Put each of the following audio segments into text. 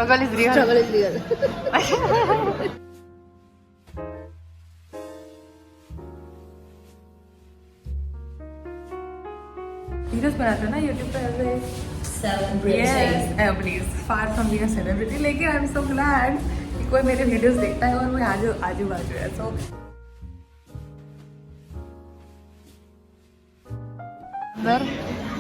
Struggle is real. Struggle is real. Videos बनाते हो ना यूट्यूब पे ऐसे। Celebrity. Please far from being a celebrity, लेकिन आई एम सो ग्लैड कि कोई मेरे वीडियोस देखता है और वो आजू आजू बाजू है। सो अंदर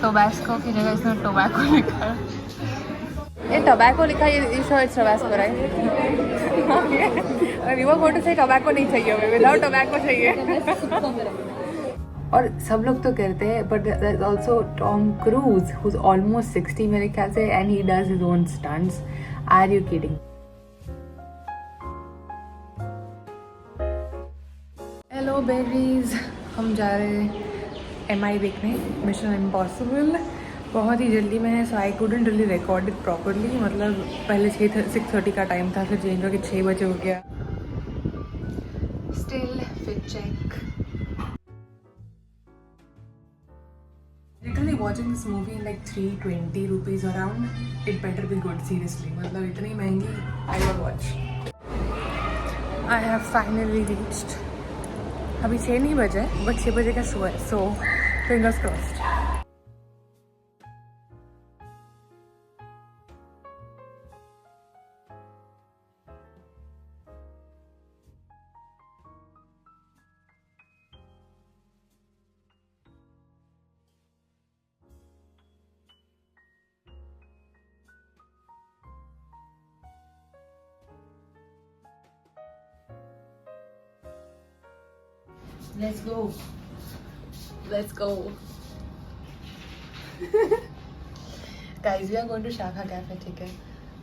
टोबैको की जगह इसमें टोबैको लिखा है। ये टोबैको लिखा है, ये शो इट्स टोबैको राइट। और वो फोटो से टोबैको नहीं चाहिए हमें, विदाउट टोबैको चाहिए। और सब लोग तो कहते हैं, but there is also Tom Cruise who is almost 60 मेरे ख्याल से, and he does his own stunts. Are you kidding? Hello babies, हम जा रहे हैं MI देखने, मिशन इम्पॉसिबल। बहुत ही जल्दी में है, so I couldn't really record it properly. मतलब पहले 6:30 का टाइम था, फिर चेंज हो के 6 बजे हो गया। Still fit check. Literally watching this movie in like 320 rupees around. It better be good, seriously. मतलब इतनी महंगी I will watch. I have finally reached. अभी 6 नहीं बजे, बट 6 बजे का शो है, so fingers crossed. Let's go. Let's go. Guys, we are going to Shaka Cafe, ठीक है?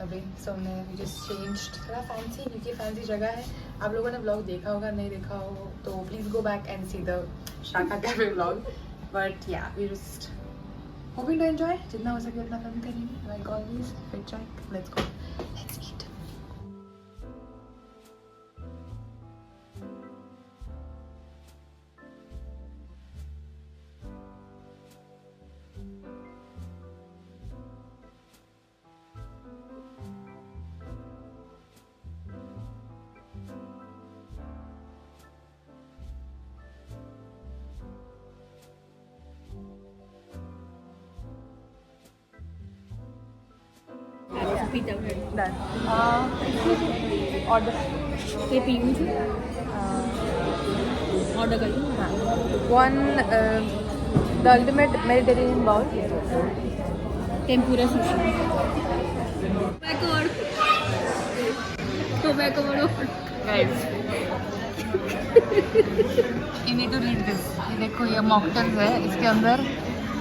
अभी so हमने we just changed, थोड़ा fancy, क्योंकि fancy जगह है। आप लोगों ने vlog देखा होगा, नहीं देखा हो तो please go back and see the Shaka Cafe vlog. But yeah, we just hoping to enjoy. जितना हो सके उतना film करेंगे. Like always, fit check. Let's go. Let's eat. Pita bread. Done. Order. ये पीऊँ छू ऑर्डर कर लूँ। One the ultimate Mediterranean bowl. Tempura sushi tobacco और Guys, you need to read this. ये देखो, ये मॉकटेल्स है, इसके अंदर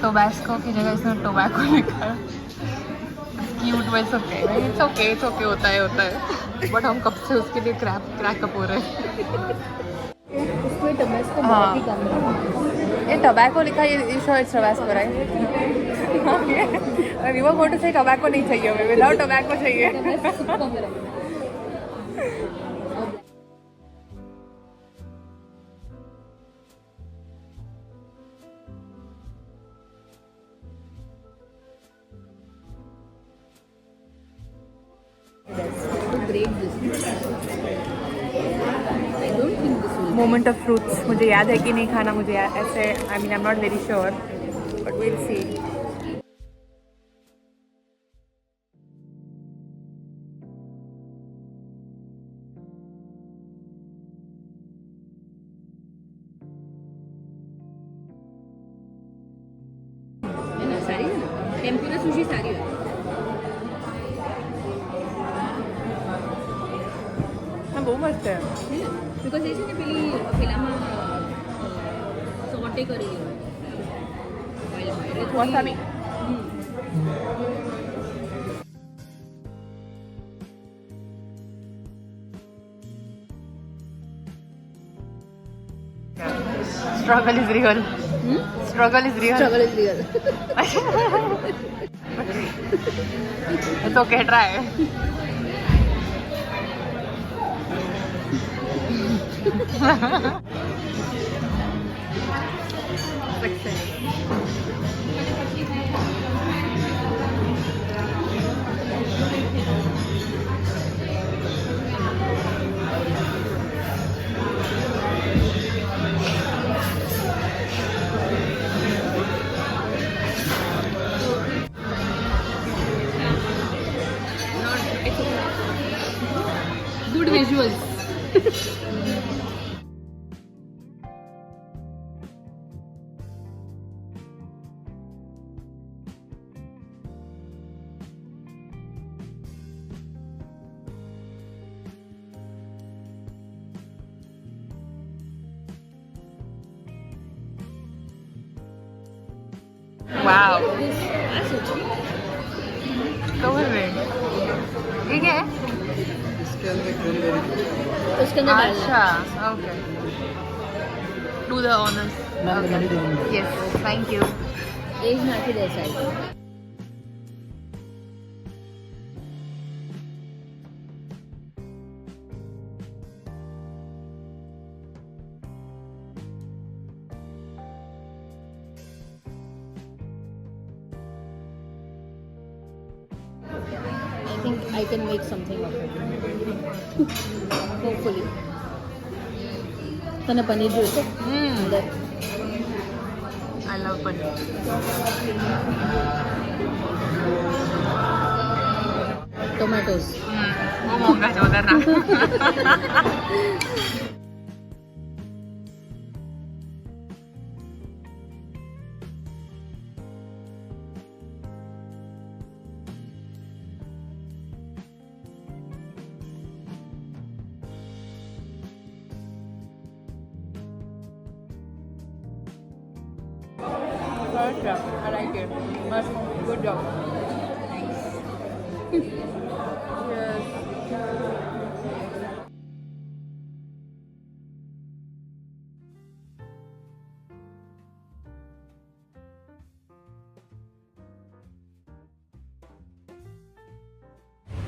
टोबैको की जगह इसमें टोबैको लिखा है। क्यूट, बट इट्स ओके होता है। बट हम कब से उसके लिए क्रैकअप हो रहे हैं। उसमें टोबैको बहुत ही कम है। ये टोबैको लिखा है, ये शो इट्स टोबैको राइट। और वो फोटो से टोबैको नहीं चाहिए हमें, विदाउट टोबैको चाहिए। मोमेंट ऑफ फ्रूट्स, मुझे याद है कि नहीं खाना, मुझे ऐसे आई mean I am not very sure, but will see. सारी टेम्पुरा सुशी सारी है। हाँ, બહુ મસ્ત છે। बिकॉज એ છે ને પેલી પેલામાં સોટે કરેલી હોય Wasabi. Struggle is real. Struggle is real. Struggle is real. It's okay, try. Success. Wow This acid. Cover में ये क्या है? इसके अंदर क्रैनबेरी उसके अंदर डालना अच्छा ओके डू द ऑनर्स मैं नहीं दूंगा यस थैंक यू एज ना के दे side I think I can make something of it. Hopefully. તને પનીર જોઈશે અંદર आई लव पनीर टोमेटोज वो महंगा है उधर ना I like it. But good job. Yes.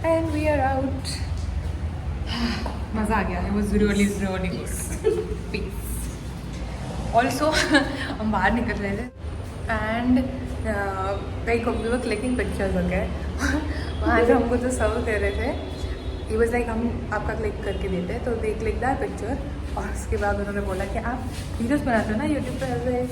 And we are out. मज़ा आ गया. It was really good. Peace. Also, हम बाहर निकल रहे थे and like we were clicking pictures okay वहाँ से हमको जो सर्व कर रहे थे ये वाज लाइक हम आपका क्लिक करके देते हैं तो दे क्लिक दैट पिक्चर और उसके बाद उन्होंने बोला कि आप वीडियोस बनाते हो ना यूट्यूब पे as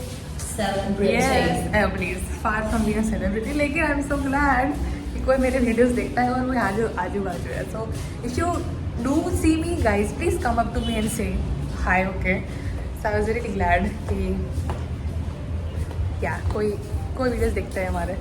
please far from being a celebrity लेकिन आई एम सो ग्लैड कि कोई मेरे वीडियोस देखता है और वो आजू आजू बाजू है so if you do see me guys please come up to me and say hi okay so I was very glad कि क्या कोई वीडियोस देखते हैं हमारे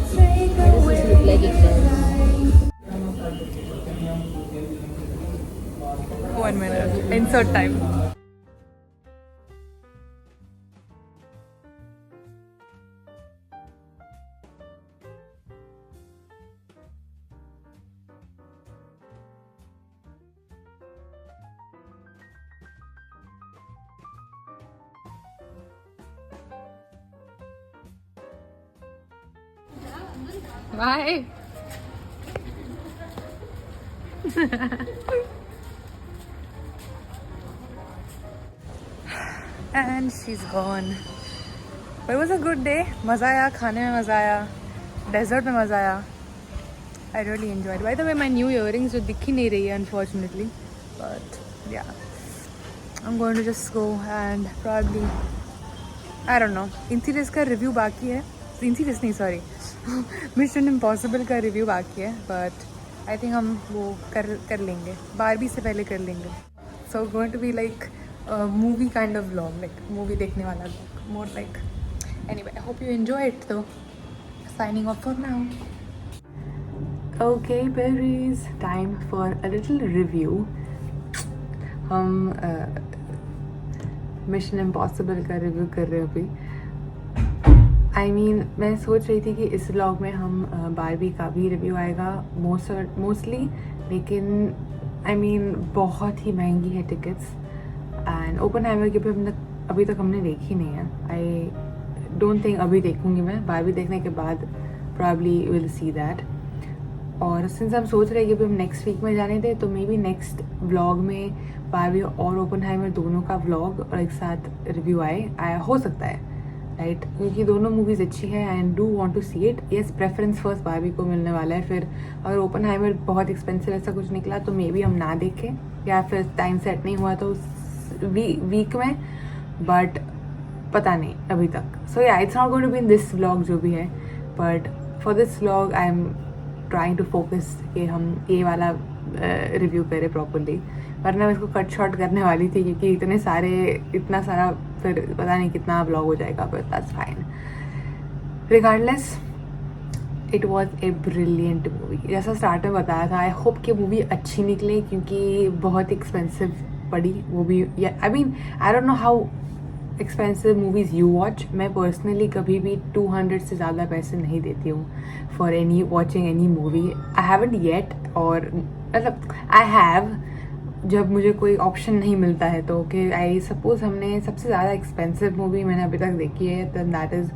What does this look like it does? 1 minute insert time Bye. And she's gone. But it was a good day. मज़ा आया खाने में मज़ा आया डेजर्ट में मज़ा आया I really enjoyed. By the way, my new earrings जो दिख ही नहीं रही है unfortunately. But yeah, I'm going to just go and probably I don't know. इंसीरियस का रिव्यू बाकी है. इंसीरियस नहीं सॉरी. मिशन इम्पॉसिबल का रिव्यू बाकी है बट आई थिंक हम वो कर लेंगे बारबी से पहले कर लेंगे so going to be like movie kind of vlog like movie देखने वाला more like anyway I hope you enjoy it तो signing off for now okay berries time for a little review हम mission impossible का review कर रहे हैं अभी I mean, मैं सोच रही थी कि इस व्लॉग में हम बारबी का भी रिव्यू आएगा मोस्टली लेकिन I mean, बहुत ही महंगी है टिकट्स एंड ओपनहाइमर की भी अभी तक हमने देखी नहीं है आई डोंट थिंक अभी देखूँगी मैं बारबी देखने के बाद प्रॉब्ली विल सी दैट और सिंस हम सोच रहे हैं कि अभी हम नेक्स्ट वीक में जाने थे तो मे बी नेक्स्ट व्लॉग में बारबी और ओपनहाइमर दोनों का व्लॉग और एक साथ रिव्यू आया हो सकता है राइट क्योंकि दोनों मूवीज़ अच्छी है and do want to see it yes preference first Barbie को मिलने वाला है फिर अगर ओपनहाइमर बहुत एक्सपेंसिव ऐसा कुछ निकला तो मे बी हम ना देखें या फिर टाइम सेट नहीं हुआ तो उस वीक में बट पता नहीं अभी तक so yeah it's not going to be in this vlog जो भी है but for this vlog I am trying to focus कि हम ये वाला रिव्यू करें प्रॉपरली, वरना मैं इसको कट शॉर्ट करने वाली थी क्योंकि इतना सारा फिर पता नहीं कितना व्लॉग हो जाएगा, but that's fine. Regardless, it was a brilliant movie. जैसा स्टार्ट में बताया था, आई होप कि मूवी अच्छी निकले क्योंकि बहुत एक्सपेंसिव पड़ी वो भी। आई mean I don't know how expensive movies you watch. मैं पर्सनली कभी भी 200 से ज़्यादा पैसे नहीं देती हूँ for any watching any movie. I haven't yet, और मतलब आई हैव जब मुझे कोई ऑप्शन नहीं मिलता है तो। कि आई सपोज हमने सबसे ज़्यादा एक्सपेंसिव मूवी मैंने अभी तक देखी है, तो दैट इज़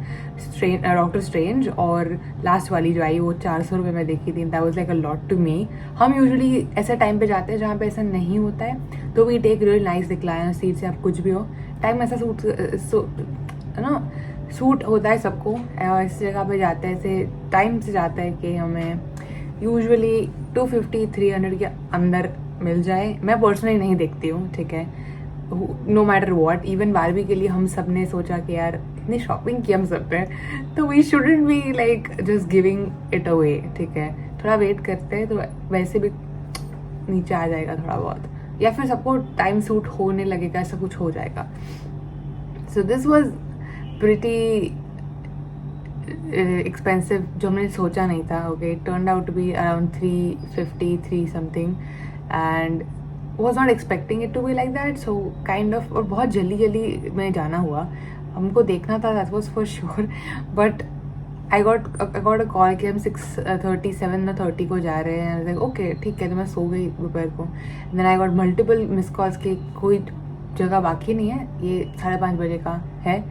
डॉक्टर स्ट्रेंज, और लास्ट वाली जो आई वो 400 रुपये में देखी थी। That was like a lot to me. हम यूजुअली ऐसे टाइम पे जाते हैं जहाँ पे ऐसा नहीं होता है, तो we take real nice recliner seat से, आप कुछ भी हो टाइम ऐसा सूट होता है सबको। ऐसी जगह पे जाते हैं, ऐसे टाइम से जाता है कि हमें यूजुअली 250-300 के अंदर मिल जाए। मैं पर्सनली नहीं देखती हूँ, ठीक है, no matter what. Even Barbie के लिए हम सब ने सोचा कि यार इतनी शॉपिंग की हम सब ने, तो we shouldn't be like just giving it away, ठीक है। थोड़ा वेट करते हैं तो वैसे भी नीचे आ जाएगा थोड़ा बहुत, या फिर सबको टाइम सूट होने लगेगा, ऐसा कुछ हो जाएगा। So this was pretty expensive, जो मैंने सोचा नहीं था। Okay, turn out to be around 350 something, and was not expecting it to be like that. So kind of, और बहुत जल्दी में जाना हुआ, हमको देखना था, that was for sure. But I got a call कि हम 6:37 को जा रहे हैं। लाइक ओके ठीक है, तो मैं सो गई दोपहर को। Then I got multiple miss calls के कोई जगह बाकी नहीं है, ये 5:30 बजे का है।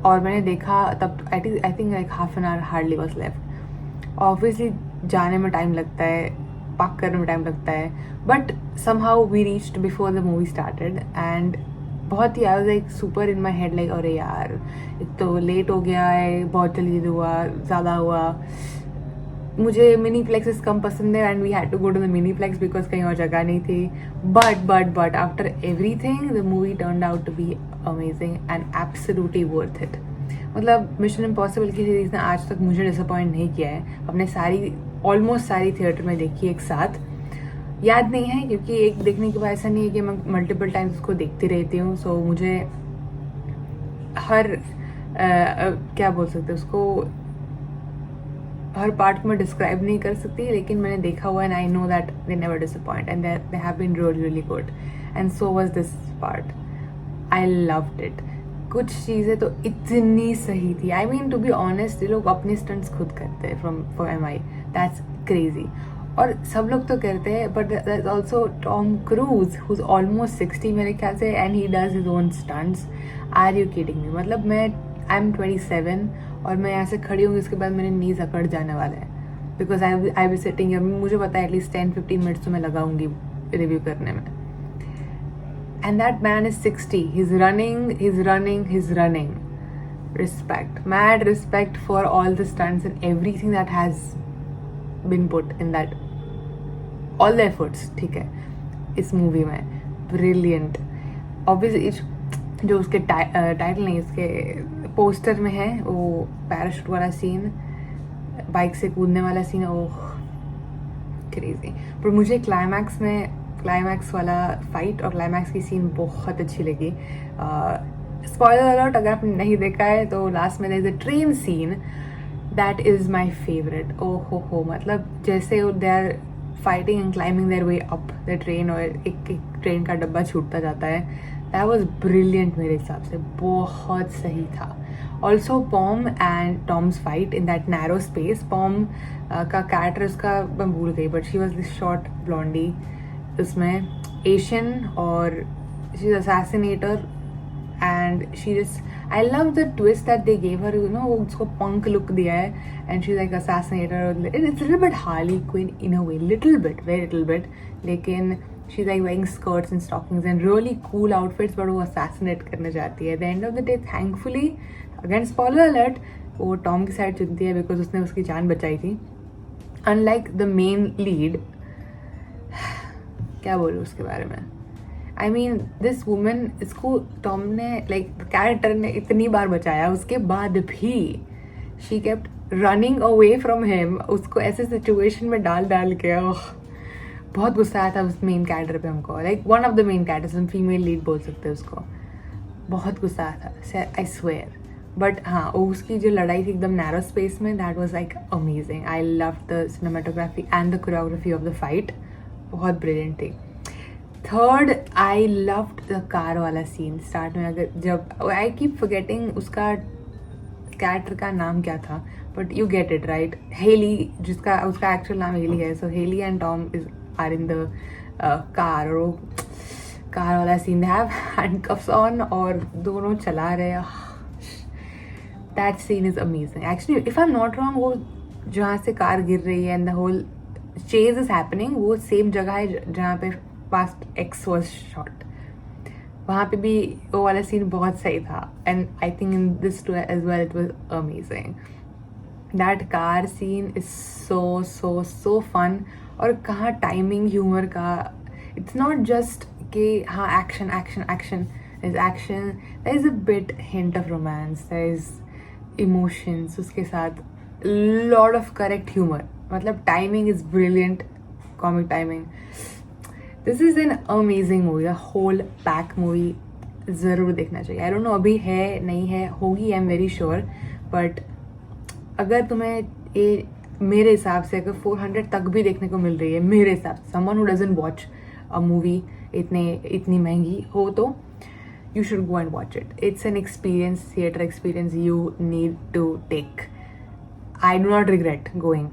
और मैंने देखा तब I think like half an hour hardly was left. Obviously जाने में टाइम लगता है, पार्क करने में टाइम लगता है, but somehow we reached before the movie started. And बहुत ही I was like super in my head, like अरे यार एक तो लेट हो गया है, बहुत जल्दी हुआ, ज़्यादा हुआ। मुझे मिनी प्लेक्सेस कम पसंद है, and we had to go to the mini plex because कहीं और जगह नहीं थी। But after everything the movie turned out to be amazing and absolutely worth it. मतलब मिशन इम्पॉसिबल की सीरीज ने आज तक मुझे डिसअपॉइंट नहीं किया है। हमने ऑलमोस्ट सारी थिएटर में देखी एक साथ, याद नहीं है क्योंकि एक देखने के बाद ऐसा नहीं है कि मैं मल्टीपल टाइम्स उसको देखती रहती हूँ। सो मुझे हर क्या बोल सकते उसको, हर पार्ट में डिस्क्राइब नहीं कर सकती, लेकिन मैंने देखा हुआ, and I know that they never disappoint and they have been really good, and so was this part. I loved it. कुछ चीज़ें तो इतनी सही थी। I mean to be honest, ये लोग अपने स्टंट्स खुद करते हैं फॉर MI, दैट्स क्रेजी। और सब लोग तो करते हैं, but that's also Tom Cruise who is almost 60 मेरे ख्याल से, and he does his own stunts. Are you kidding me? मतलब आई एम 27 और मैं यहाँ से खड़ी होंगी, उसके बाद मेरे नीज अकड़ जाने वाला है, बिकॉज आई बी सिटिंग। मुझे पता है एटलीस्ट 10-15 मिनट्स तो मैं लगाऊंगी रिव्यू करने में। And that man is 60. He's running. Respect. Mad respect for all the stunts and everything that has been put in that. All the efforts, ठीक है, इस मूवी में. Brilliant. Obviously, जो उसके टाइटल नहीं, उसके पोस्टर में है, वो पैराशूट वाला सीन, बाइक से कूदने वाला सीन, ओह क्रेजी। पर मुझे क्लाइमैक्स वाला फाइट और क्लाइमैक्स की सीन बहुत अच्छी लगी। स्पॉइलर अलर्ट, अगर आपने नहीं देखा है तो लास्ट में there is a train scene that is my favourite. ओ हो मतलब जैसे they are fighting and climbing their way up the train, और एक ट्रेन का डब्बा छूटता जाता है, दैट वाज ब्रिलियंट मेरे हिसाब से, बहुत सही था। Also Pom and Tom's fight in that narrow space. Pom का कैरेक्टर उसका मैं भूल गई, but she was this short blondie उसमें, एशियन, और she is assassinator, and she just I love the twist that they gave her, you know, उसको punk look दिया है, and she is like assassinator. It's little bit Harley Quinn in a way, very little bit, लेकिन she is like wearing skirts and stockings and really cool outfits, but वो assassinate करने जाती है। At the end of the day thankfully, again spoiler alert, वो Tom की side चुनती है because उसने उसकी जान बचाई थी, अनलाइक द मेन लीड। क्या बोलूँ उसके बारे में? आई मीन दिस वुमेन, इसको टॉम ने लाइक कैरेक्टर ने इतनी बार बचाया, उसके बाद भी she kept running away from him, उसको ऐसे सिचुएशन में डाल के बहुत गुस्सा आया था उस मेन कैरेक्टर पे हमको, like one of the main characters, हम फीमेल लीड बोल सकते हैं उसको, बहुत गुस्सा आया था, आई स्वेयर। बट हाँ, उसकी जो लड़ाई थी एकदम नैरो स्पेस में, that was like amazing. I love the cinematography and the choreography of the fight, बहुत ब्रिलियंट थी। Third, I loved the car वाला सीन स्टार्ट में, अगर जब आई कीप फॉरगेटिंग उसका कैरेक्टर का नाम क्या था, but you get it right, Haley, जिसका उसका एक्चुअल नाम हेली है। So Haley and Tom is are in the car, और कार वाला scene, they have handcuffs on और दोनों चला रहे, that scene is amazing. Actually if I am not wrong, वो जहाँ से कार गिर रही है and the whole chase is happening, वो सेम जगह है जहाँ पे फास्ट एक्स वाज शॉट, वहाँ पे भी वो वाला सीन बहुत सही था। And I think in this too as well it was amazing. That car scene is so so so fun, और कहाँ टाइमिंग ह्यूमर का, इट्स नॉट जस्ट कि हाँ action action action is action, there is a bit hint of romance, there is emotions उसके साथ, lot of correct humour, मतलब timing is brilliant, comic timing. This is an amazing movie, the whole pack movie ज़रूर देखना चाहिए। आई don't no अभी है नहीं है, होगी, I am very sure, but अगर तुम्हें ये मेरे हिसाब से अगर 400 तक भी देखने को मिल रही है, मेरे हिसाब से, someone who doesn't watch a movie इतनी महंगी हो, तो you should go and watch it. It's an experience, theater experience you need to take. I do not regret going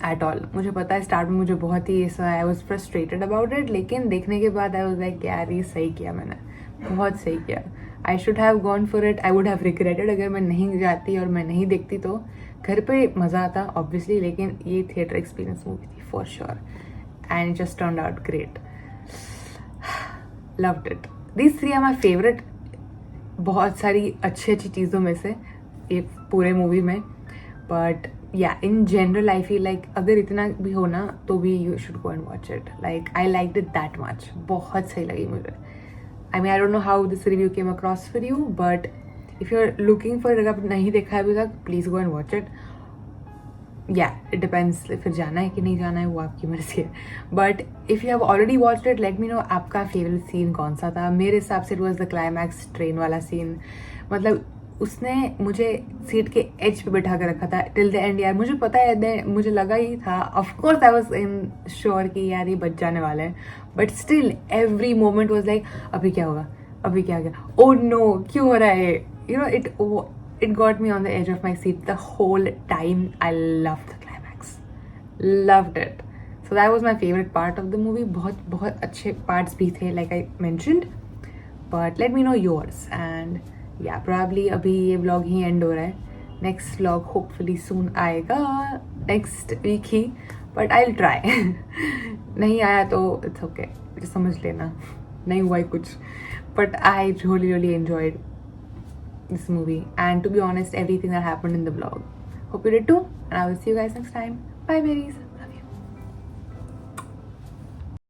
at all. मुझे पता है स्टार्ट में मुझे बहुत ही ऐसा, I was frustrated about it, लेकिन देखने के बाद I was like यार ये सही किया मैंने, बहुत सही किया। I should have gone for it. I would have regretted अगर मैं नहीं जाती और मैं नहीं देखती, तो घर पे मज़ा आता ऑब्वियसली, लेकिन ये थिएटर एक्सपीरियंस मूवी थी for sure, and it just turned out great. Loved it. These three are my favorite, बहुत सारी अच्छी अच्छी चीज़ों में से ये पूरे मूवी में, but yeah in general I feel like अगर इतना भी हो ना तो भी you should go and watch it, like I like it that much, बहुत सही लगी मुझे। I mean I don't know how this review came across for you, but if you are looking for, अगर नहीं देखा है अभी तक, please go and watch it. Yeah it depends, फिर जाना है कि नहीं जाना है वो आपकी मर्जी है, but if you have already watched it, let me know आपका फेवरेट सीन कौन सा था। मेरे हिसाब से it was the climax, train वाला सीन, मतलब उसने मुझे सीट के एज पे बैठा कर रखा था टिल द एंड। यार मुझे पता है, मुझे लगा ही था, of course I was in sure कि यार ये बच जाने वाले हैं, but still every moment was like अभी क्या होगा, अभी क्या गया, ओ नो क्यों हो रहा है, you know, it got me on the edge of my seat the whole time. I loved the climax, loved it. So that was my favorite part of the movie. बहुत अच्छे parts भी थे, like I mentioned, but let me know yours. And yeah, probably अभी ये vlog ही end हो रहा है, next vlog hopefully soon आएगा, next week he, but I'll try. नहीं आया तो it's okay, समझ लेना, नहीं हुआ ही कुछ, but I really enjoyed this movie, and to be honest, everything that happened in the vlog. Hope you did too, and I will see you guys next time. Bye berries.